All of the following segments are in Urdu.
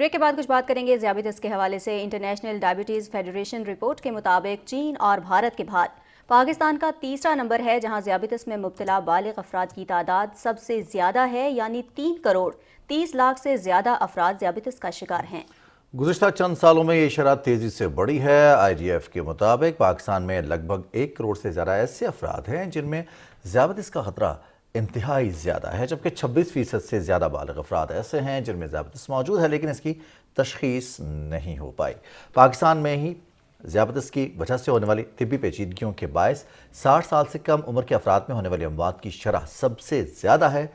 بریک کے بعد کچھ بات کریں گے ذیابیطس کے حوالے سے۔ انٹرنیشنل ڈائبٹیز فیڈریشن رپورٹ کے مطابق چین اور بھارت کے بعد پاکستان کا تیسرا نمبر ہے جہاں ذیابیطس میں مبتلا بالغ افراد کی تعداد سب سے زیادہ ہے، یعنی 3 کروڑ 30 لاکھ سے زیادہ افراد ذیابیطس کا شکار ہیں۔ گزشتہ چند سالوں میں یہ شرح تیزی سے بڑھی ہے۔ آئی ڈی ایف کے مطابق پاکستان میں لگ بھگ 1 کروڑ سے زیادہ ایسے افراد ہیں جن میں ذیابیطس کا خطرہ انتہائی زیادہ ہے، جبکہ 26% سے زیادہ بالغ افراد ایسے ہیں جن میں ذیابیطس موجود ہے لیکن اس کی تشخیص نہیں ہو پائی۔ پاکستان میں ہی ذیابیطس کی وجہ سے ہونے والی طبی پیچیدگیوں کے باعث 60 سال سے کم عمر کے افراد میں ہونے والی اموات کی شرح سب سے زیادہ ہے۔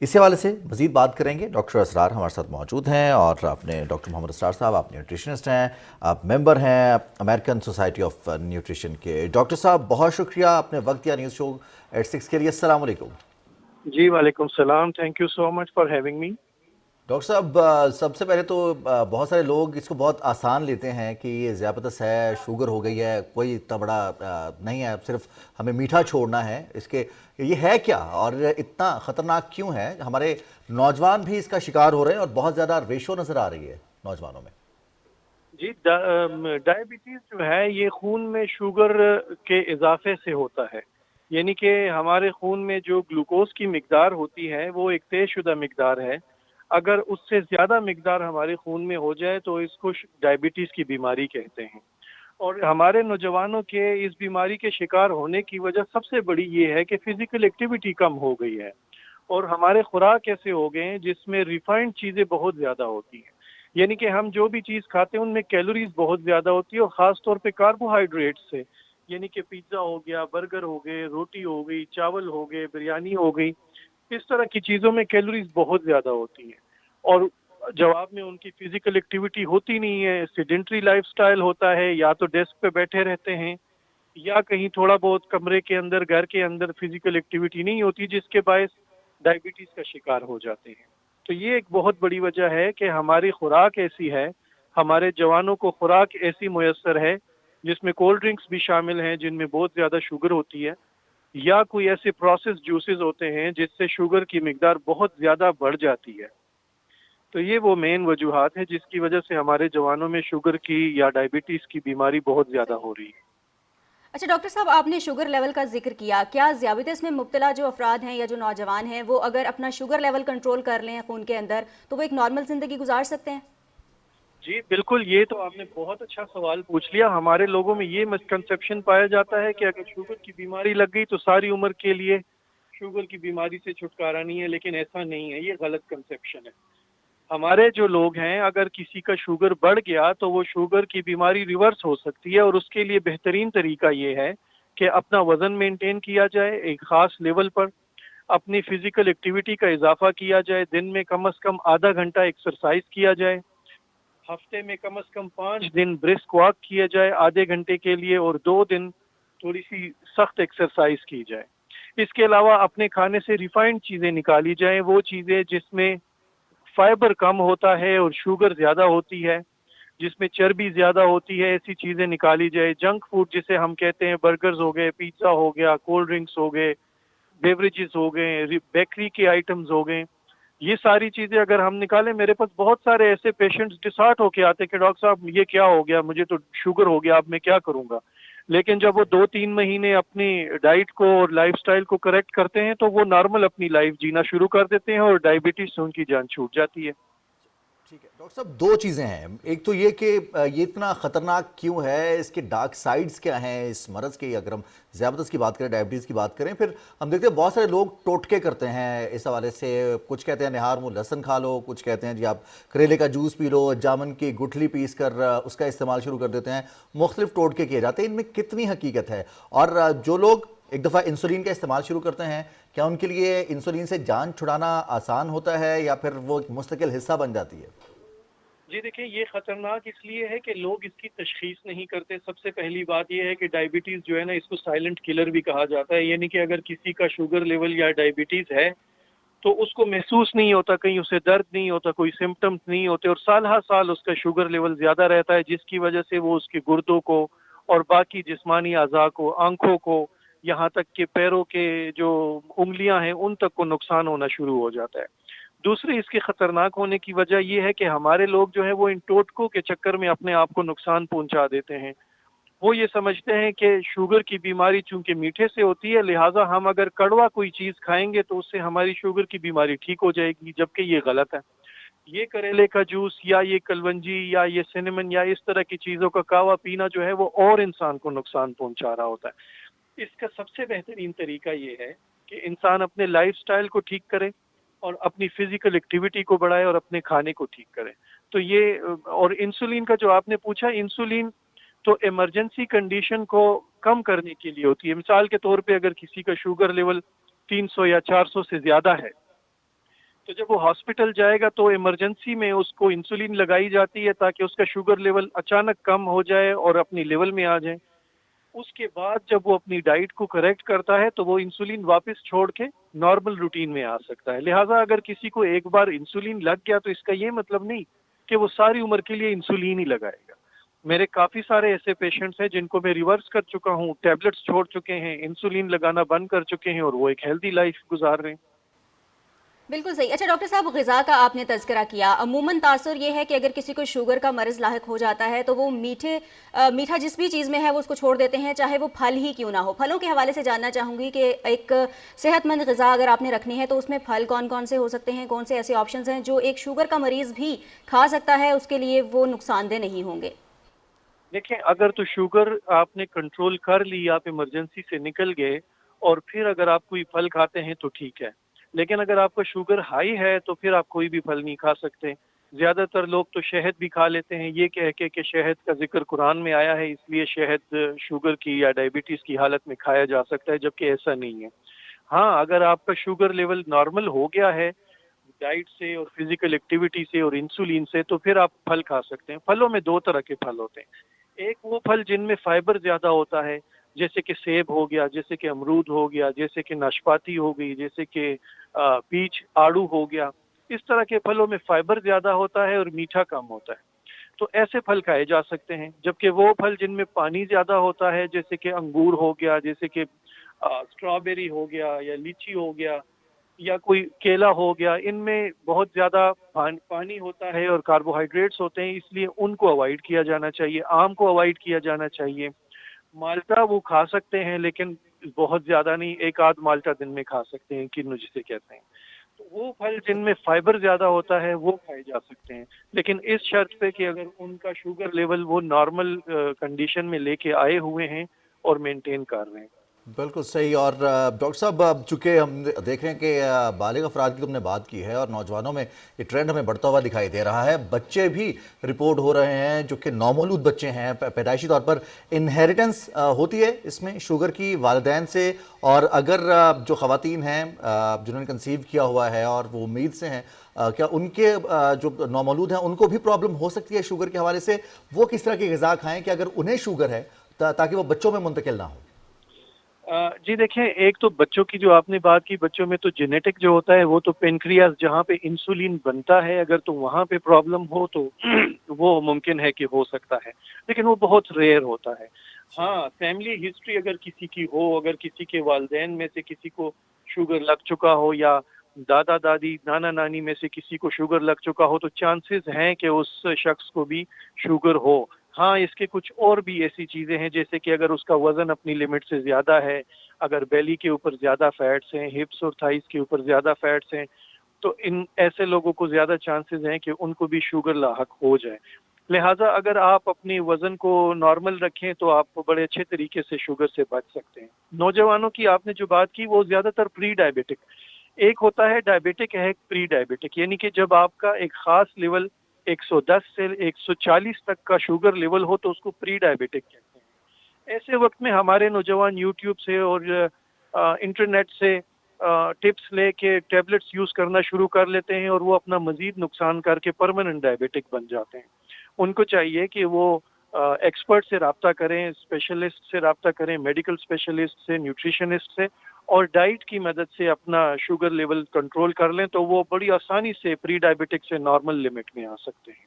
اس حوالے سے مزید بات کریں گے۔ ڈاکٹر اسرار ہمارے ساتھ موجود ہیں اور اپنے ڈاکٹر محمد اسرار صاحب، آپ نیوٹریشنسٹ ہیں، آپ ممبر ہیں امریکن سوسائٹی آف نیوٹریشن کے۔ ڈاکٹر صاحب بہت شکریہ اپنے وقت یا نیوز شو 86 کے لیے۔ السلام علیکم۔ جی وعلیکم السلام، thank you so much for having me. Doctor صاحب سب سے پہلے تو بہت سارے لوگ اس کو بہت آسان لیتے ہیں کہ یہ ذیابیطس ہے، شوگر ہو گئی ہے، کوئی اتنا بڑا نہیں ہے، صرف ہمیں میٹھا چھوڑنا ہے۔ اس کے یہ ہے کیا اور اتنا خطرناک کیوں ہے؟ ہمارے نوجوان بھی اس کا شکار ہو رہے ہیں اور بہت زیادہ ریشو نظر آ رہی ہے نوجوانوں میں۔ جی ڈائبٹیز جو ہے یہ خون میں شوگر کے اضافے سے ہوتا ہے، یعنی کہ ہمارے خون میں جو گلوکوز کی مقدار ہوتی ہے وہ ایک طے شدہ مقدار ہے۔ اگر اس سے زیادہ مقدار ہمارے خون میں ہو جائے تو اس کو ڈائبٹیز کی بیماری کہتے ہیں۔ اور ہمارے نوجوانوں کے اس بیماری کے شکار ہونے کی وجہ سب سے بڑی یہ ہے کہ فزیکل ایکٹیویٹی کم ہو گئی ہے، اور ہمارے خوراک ایسے ہو گئے ہیں جس میں ریفائنڈ چیزیں بہت زیادہ ہوتی ہیں، یعنی کہ ہم جو بھی چیز کھاتے ہیں ان میں کیلوریز بہت زیادہ ہوتی ہے، اور خاص طور پہ کاربوہائیڈریٹ سے، یعنی کہ پیزا ہو گیا، برگر ہو گئے، روٹی ہو گئی، چاول ہو گئے، بریانی ہو گئی، اس طرح کی چیزوں میں کیلوریز بہت زیادہ ہوتی ہیں، اور جواب میں ان کی فزیکل ایکٹیویٹی ہوتی نہیں ہے۔ سیڈنٹری لائف سٹائل ہوتا ہے، یا تو ڈیسک پہ بیٹھے رہتے ہیں یا کہیں تھوڑا بہت کمرے کے اندر، گھر کے اندر فزیکل ایکٹیویٹی نہیں ہوتی، جس کے باعث ڈائبٹیز کا شکار ہو جاتے ہیں۔ تو یہ ایک بہت بڑی وجہ ہے کہ ہماری خوراک ایسی ہے، ہمارے جوانوں کو خوراک ایسی میسر ہے جس میں کولڈ ڈرنکس بھی شامل ہیں جن میں بہت زیادہ شوگر ہوتی ہے، یا کوئی ایسے پروسیس جوسز ہوتے ہیں جس سے شوگر کی مقدار بہت زیادہ بڑھ جاتی ہے۔ تو یہ وہ مین وجوہات ہیں جس کی وجہ سے ہمارے جوانوں میں شوگر کی یا ڈائبٹیز کی بیماری بہت زیادہ ہو رہی ہے۔ اچھا ڈاکٹر صاحب، آپ نے شوگر لیول کا ذکر کیا، کیا ذیابیطس میں مبتلا جو افراد ہیں یا جو نوجوان ہیں وہ اگر اپنا شوگر لیول کنٹرول کر لیں خون کے اندر تو وہ ایک نارمل زندگی گزار سکتے ہیں؟ جی بالکل، یہ تو آپ نے بہت اچھا سوال پوچھ لیا۔ ہمارے لوگوں میں یہ مسکنسیپشن پایا جاتا ہے کہ اگر شوگر کی بیماری لگ گئی تو ساری عمر کے لیے شوگر کی بیماری سے چھٹکارا نہیں ہے، لیکن ایسا نہیں ہے، یہ غلط کنسیپشن ہے۔ ہمارے جو لوگ ہیں اگر کسی کا شوگر بڑھ گیا تو وہ شوگر کی بیماری ریورس ہو سکتی ہے، اور اس کے لیے بہترین طریقہ یہ ہے کہ اپنا وزن مینٹین کیا جائے ایک خاص لیول پر، اپنی فزیکل ایکٹیویٹی کا اضافہ کیا جائے، دن میں کم از کم آدھا گھنٹہ ایکسرسائز کیا جائے، ہفتے میں کم از کم 5 دن برسک واک کیا جائے آدھے گھنٹے کے لیے، اور 2 دن تھوڑی سی سخت ایکسرسائز کی جائے۔ اس کے علاوہ اپنے کھانے سے ریفائنڈ چیزیں نکالی جائیں، وہ چیزیں جس میں فائبر کم ہوتا ہے اور شوگر زیادہ ہوتی ہے، جس میں چربی زیادہ ہوتی ہے، ایسی چیزیں نکالی جائے۔ جنک فوڈ جسے ہم کہتے ہیں، برگرز ہو گئے، پیزا ہو گیا، کولڈ ڈرنکس ہو گئے، بیوریجز ہو گئے، بیکری کے آئٹمز ہو گئے، یہ ساری چیزیں اگر ہم نکالیں۔ میرے پاس بہت سارے ایسے پیشنٹس ڈسہارٹ ہو کے آتے کہ ڈاکٹر صاحب یہ کیا ہو گیا، مجھے تو شوگر ہو گیا، اب میں کیا کروں گا؟ لیکن جب وہ 2-3 مہینے اپنی ڈائٹ کو اور لائف سٹائل کو کریکٹ کرتے ہیں تو وہ نارمل اپنی لائف جینا شروع کر دیتے ہیں، اور ڈائبٹیز سے ان کی جان چھوٹ جاتی ہے۔ ٹھیک ہے ڈاکٹر صاحب، 2 چیزیں ہیں۔ ایک تو یہ کہ یہ اتنا خطرناک کیوں ہے، اس کے ڈارک سائیڈز کیا ہیں اس مرض کے، اگر ہم ذیابیطس کی بات کریں، ڈائبٹیز کی بات کریں۔ پھر ہم دیکھتے ہیں بہت سارے لوگ ٹوٹکے کرتے ہیں اس حوالے سے، کچھ کہتے ہیں نہار منہ لہسن کھا لو، کچھ کہتے ہیں جی آپ کریلے کا جوس پی لو، جامن کی گٹھلی پیس کر اس کا استعمال شروع کر دیتے ہیں، مختلف ٹوٹکے کیے جاتے ہیں۔ ان میں کتنی حقیقت ہے؟ اور جو لوگ ایک دفعہ انسولین کا استعمال شروع کرتے ہیں، کیا ان کے لیے انسولین سے جان چھڑانا آسان ہوتا ہے یا پھر وہ ایک مستقل حصہ بن جاتی ہے؟ جی دیکھیں، یہ خطرناک اس لیے ہے کہ لوگ اس کی تشخیص نہیں کرتے۔ سب سے پہلی بات یہ ہے کہ ڈائبٹیز جو ہے نا، اس کو سائلنٹ کلر بھی کہا جاتا ہے، یعنی کہ اگر کسی کا شوگر لیول یا ڈائبٹیز ہے تو اس کو محسوس نہیں ہوتا، کہیں اسے درد نہیں ہوتا، کوئی سمٹمز نہیں ہوتے، اور سال ہر سال اس کا شوگر لیول زیادہ رہتا ہے، جس کی وجہ سے وہ اس کے گردوں کو اور باقی جسمانی اعضاء کو، آنکھوں کو، یہاں تک کہ پیروں کے جو انگلیاں ہیں ان تک کو نقصان ہونا شروع ہو جاتا ہے۔ دوسری اس کے خطرناک ہونے کی وجہ یہ ہے کہ ہمارے لوگ جو ہے وہ ان ٹوٹکوں کے چکر میں اپنے آپ کو نقصان پہنچا دیتے ہیں. وہ یہ سمجھتے ہیں کہ شوگر کی بیماری چونکہ میٹھے سے ہوتی ہے، لہٰذا ہم اگر کڑوا کوئی چیز کھائیں گے تو اس سے ہماری شوگر کی بیماری ٹھیک ہو جائے گی، جبکہ یہ غلط ہے. یہ کریلے کا جوس یا یہ کلونجی یا یہ سینمن یا اس طرح کی چیزوں کا کہوا پینا جو ہے وہ اور انسان کو نقصان پہنچا رہا ہوتا ہے. اس کا سب سے بہترین طریقہ یہ ہے کہ انسان اپنے لائف سٹائل کو ٹھیک کرے اور اپنی فزیکل ایکٹیویٹی کو بڑھائے اور اپنے کھانے کو ٹھیک کرے. تو یہ اور انسولین کا جو آپ نے پوچھا، انسولین تو ایمرجنسی کنڈیشن کو کم کرنے کے لیے ہوتی ہے. مثال کے طور پہ اگر کسی کا شوگر لیول 300 یا 400 سے زیادہ ہے تو جب وہ ہاسپٹل جائے گا تو ایمرجنسی میں اس کو انسولین لگائی جاتی ہے تاکہ اس کا شوگر لیول اچانک کم ہو جائے اور اپنی لیول میں آ جائے. اس کے بعد جب وہ اپنی ڈائٹ کو کریکٹ کرتا ہے تو وہ انسولین واپس چھوڑ کے نارمل روٹین میں آ سکتا ہے. لہٰذا اگر کسی کو ایک بار انسولین لگ گیا تو اس کا یہ مطلب نہیں کہ وہ ساری عمر کے لیے انسولین ہی لگائے گا. میرے کافی سارے ایسے پیشنٹس ہیں جن کو میں ریورس کر چکا ہوں، ٹیبلٹس چھوڑ چکے ہیں، انسولین لگانا بند کر چکے ہیں اور وہ ایک ہیلدی لائف گزار رہے ہیں. بالکل صحیح. اچھا ڈاکٹر صاحب، غذا کا آپ نے تذکرہ کیا. عموماً تاثر یہ ہے کہ اگر کسی کو شوگر کا مرض لاحق ہو جاتا ہے تو وہ میٹھا جس بھی چیز میں ہے وہ اس کو چھوڑ دیتے ہیں، چاہے وہ پھل ہی کیوں نہ ہو. پھلوں کے حوالے سے جاننا چاہوں گی کہ ایک صحت مند غذا اگر آپ نے رکھنی ہے تو اس میں پھل کون کون سے ہو سکتے ہیں، کون سے ایسے آپشنز ہیں جو ایک شوگر کا مریض بھی کھا سکتا ہے، اس کے لیے وہ نقصان دہ نہیں ہوں گے؟ دیکھیں، اگر تو شوگر آپ نے کنٹرول کر لی، آپ ایمرجنسی سے نکل گئے اور پھر اگر آپ کوئی پھل کھاتے ہیں تو ٹھیک ہے. لیکن اگر آپ کا شوگر ہائی ہے تو پھر آپ کوئی بھی پھل نہیں کھا سکتے. زیادہ تر لوگ تو شہد بھی کھا لیتے ہیں یہ کہہ کے کہ شہد کا ذکر قرآن میں آیا ہے، اس لیے شہد شوگر کی یا ڈائبٹیز کی حالت میں کھایا جا سکتا ہے، جبکہ ایسا نہیں ہے. ہاں، اگر آپ کا شوگر لیول نارمل ہو گیا ہے ڈائٹ سے اور فزیکل ایکٹیویٹی سے اور انسولین سے تو پھر آپ پھل کھا سکتے ہیں. پھلوں میں دو طرح کے پھل ہوتے ہیں. ایک وہ پھل جن میں فائبر زیادہ ہوتا ہے، جیسے کہ سیب ہو گیا، جیسے کہ امرود ہو گیا، جیسے کہ ناشپاتی ہو گئی، جیسے کہ پیچ آڑو ہو گیا. اس طرح کے پھلوں میں فائبر زیادہ ہوتا ہے اور میٹھا کم ہوتا ہے، تو ایسے پھل کھائے جا سکتے ہیں. جبکہ وہ پھل جن میں پانی زیادہ ہوتا ہے، جیسے کہ انگور ہو گیا، جیسے کہ اسٹرابیری ہو گیا یا لیچی ہو گیا یا کوئی کیلا ہو گیا، ان میں بہت زیادہ پانی ہوتا ہے اور کاربوہائیڈریٹس ہوتے ہیں، اس لیے ان کو اوائڈ کیا جانا چاہیے. آم کو اوائڈ کیا جانا چاہیے. مالٹا وہ کھا سکتے ہیں لیکن بہت زیادہ نہیں، ایک آدھ مالٹا دن میں کھا سکتے ہیں، کنو جسے کہتے ہیں. تو وہ پھل جن میں فائبر زیادہ ہوتا ہے وہ کھائے جا سکتے ہیں، لیکن اس شرط پہ کہ اگر ان کا شوگر لیول وہ نارمل کنڈیشن میں لے کے آئے ہوئے ہیں اور مینٹین کر رہے ہیں. بالکل صحیح. اور ڈاکٹر صاحب، چونکہ ہم دیکھ رہے ہیں کہ بالغ افراد کی تم نے بات کی ہے اور نوجوانوں میں یہ ٹرینڈ ہمیں بڑھتا ہوا دکھائی دے رہا ہے. بچے بھی رپورٹ ہو رہے ہیں جو کہ نومولود بچے ہیں، پیدائشی طور پر انہیریٹنس ہوتی ہے اس میں شوگر کی والدین سے، اور اگر جو خواتین ہیں جنہوں نے کنسیو کیا ہوا ہے اور وہ امید سے ہیں، کیا ان کے جو نومولود ہیں ان کو بھی پرابلم ہو سکتی ہے شوگر کے حوالے سے؟ وہ کس طرح کی غذا کھائیں کہ اگر انہیں شوگر ہے تاکہ وہ بچوں میں منتقل نہ ہو؟ جی دیکھیں، ایک تو بچوں کی جو آپ نے بات کی، بچوں میں تو جینیٹک جو ہوتا ہے وہ تو پینکریاس جہاں پہ انسولین بنتا ہے اگر تو وہاں پہ پرابلم ہو تو وہ ممکن ہے کہ ہو سکتا ہے، لیکن وہ بہت ریئر ہوتا ہے. ہاں، فیملی ہسٹری اگر کسی کی ہو، اگر کسی کے والدین میں سے کسی کو شوگر لگ چکا ہو یا دادا دادی نانا نانی میں سے کسی کو شوگر لگ چکا ہو تو چانسز ہیں کہ اس شخص کو بھی شوگر ہو. ہاں، اس کے کچھ اور بھی ایسی چیزیں ہیں جیسے کہ اگر اس کا وزن اپنی لمٹ سے زیادہ ہے، اگر بیلی کے اوپر زیادہ فیٹس ہیں، ہپس اور تھائز کے اوپر زیادہ فیٹس ہیں، تو ان ایسے لوگوں کو زیادہ چانسز ہیں کہ ان کو بھی شوگر لاحق ہو جائے. لہٰذا اگر آپ اپنی وزن کو نارمل رکھیں تو آپ بڑے اچھے طریقے سے شوگر سے بچ سکتے ہیں. نوجوانوں کی آپ نے جو بات کی وہ زیادہ تر پری ڈائبیٹک، ایک ہوتا ہے ڈائبیٹک ہے، ایک پری ڈائبیٹک، یعنی کہ جب آپ کا ایک خاص لیول 110 سے 140 تک کا شوگر لیول ہو تو اس کو پری ڈائبیٹک کہتے ہیں. ایسے وقت میں ہمارے نوجوان یوٹیوب سے اور انٹرنیٹ سے ٹپس لے کے ٹیبلٹس یوز کرنا شروع کر لیتے ہیں اور وہ اپنا مزید نقصان کر کے پرماننٹ ڈائبیٹک بن جاتے ہیں. ان کو چاہیے کہ وہ ایکسپرٹ سے رابطہ کریں، اسپیشلسٹ سے رابطہ کریں، میڈیکل اسپیشلسٹ سے، نیوٹریشنسٹ سے، اور ڈائٹ کی مدد سے اپنا شوگر لیول کنٹرول کر لیں تو وہ بڑی آسانی سے پری ڈائبیٹک سے نارمل لمٹ میں آ سکتے ہیں.